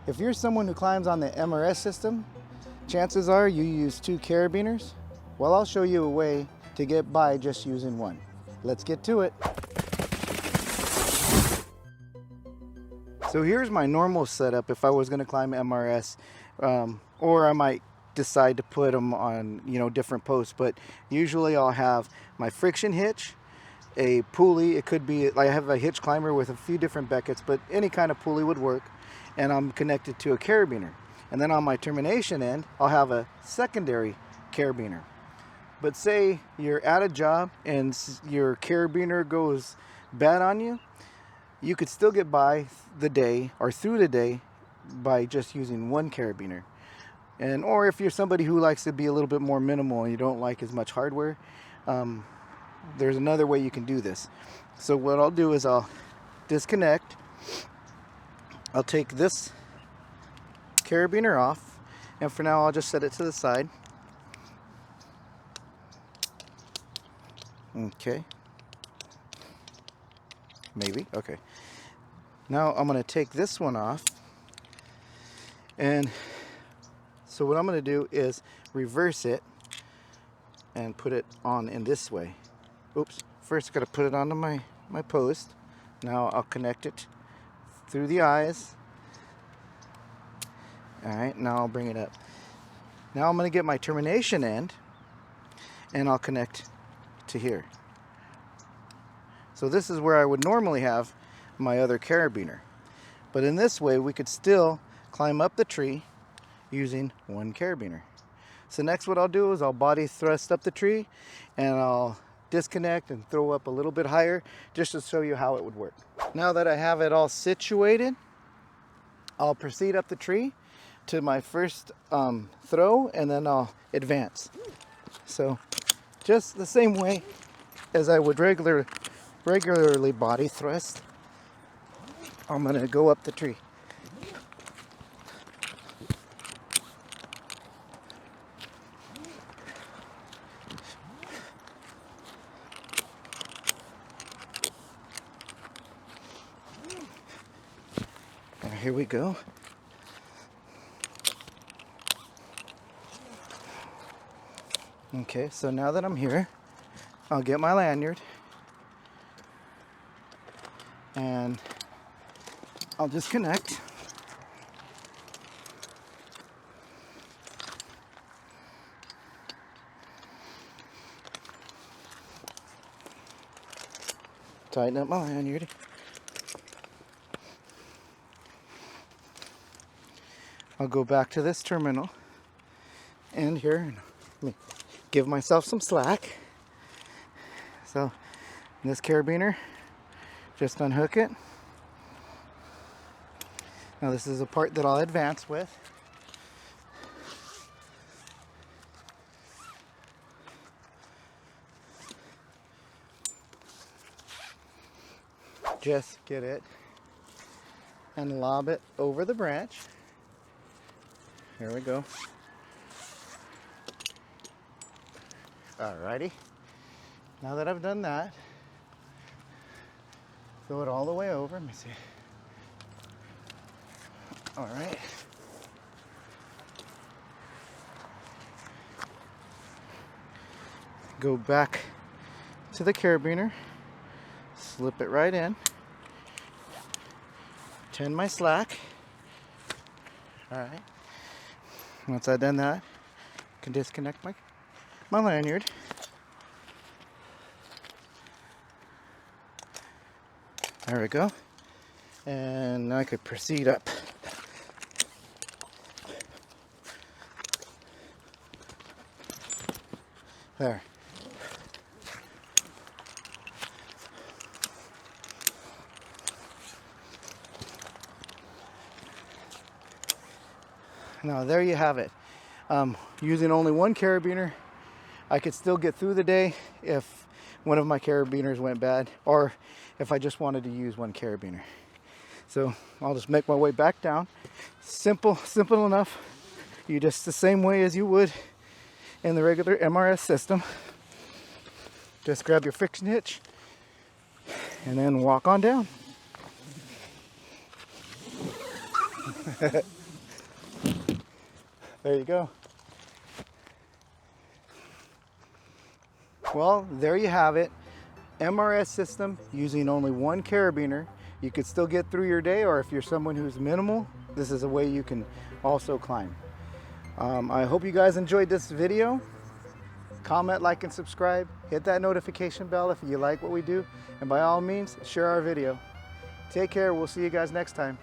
If you're someone who climbs on the MRS system, chances are you use 2 carabiners. Well, I'll show you a way to get by just using one. Let's get to it. So here's my normal setup if I was going to climb MRS, or I might decide to put them on, different posts. But usually I'll have my friction hitch, a pulley. It could be, I have a hitch climber with a few different beckets, but any kind of pulley would work. And I'm connected to a carabiner. And then on my termination end, I'll have a secondary carabiner. But say you're at a job and your carabiner goes bad on you, you could still get by the day or through the day by just using one carabiner. And or if you're somebody who likes to be a little bit more minimal and you don't like as much hardware, there's another way you can do this. So what I'll do is I'll disconnect. I'll take this carabiner off, and for now I'll just set it to the side. Okay. Maybe. Okay. Now I'm going to take this one off, and so what I'm going to do is reverse it and put it on in this way. Oops. First I've got to put it onto my post. Now I'll connect it through the eyes. Alright, now I'll bring it up. Now I'm going to get my termination end and I'll connect to here. So this is where I would normally have my other carabiner. But in this way we could still climb up the tree using one carabiner. So next what I'll do is I'll body thrust up the tree and I'll disconnect and throw up a little bit higher just to show you how it would work. Now that I have it all situated, I'll proceed up the tree to my first throw, and then I'll advance. So just the same way as I would regularly body thrust, I'm going to go up the tree. Here we go. Okay, so now that I'm here, I'll get my lanyard and I'll disconnect. Tighten up my lanyard. I'll go back to this terminal and here, and let me give myself some slack. So this carabiner, just unhook it. Now this is a part that I'll advance with. Just get it and lob it over the branch. Here we go. Alrighty. Now that I've done that, throw it all the way over. Let me see. Alright. Go back to the carabiner. Slip it right in. Tend my slack. Alright. Once I've done that, I can disconnect my lanyard. There we go. And I could proceed up. There. Now there you have it. Using only one carabiner, I could still get through the day if one of my carabiners went bad, or if I just wanted to use one carabiner. So I'll just make my way back down. Simple enough. You just the same way as you would in the regular MRS system. Just grab your friction hitch and then walk on down. There you go. Well, there you have it. MRS system using only one carabiner. You could still get through your day, or if you're someone who's minimal, this is a way you can also climb. I hope you guys enjoyed this video. Comment, like, and subscribe. Hit that notification bell if you like what we do. And by all means, share our video. Take care. We'll see you guys next time.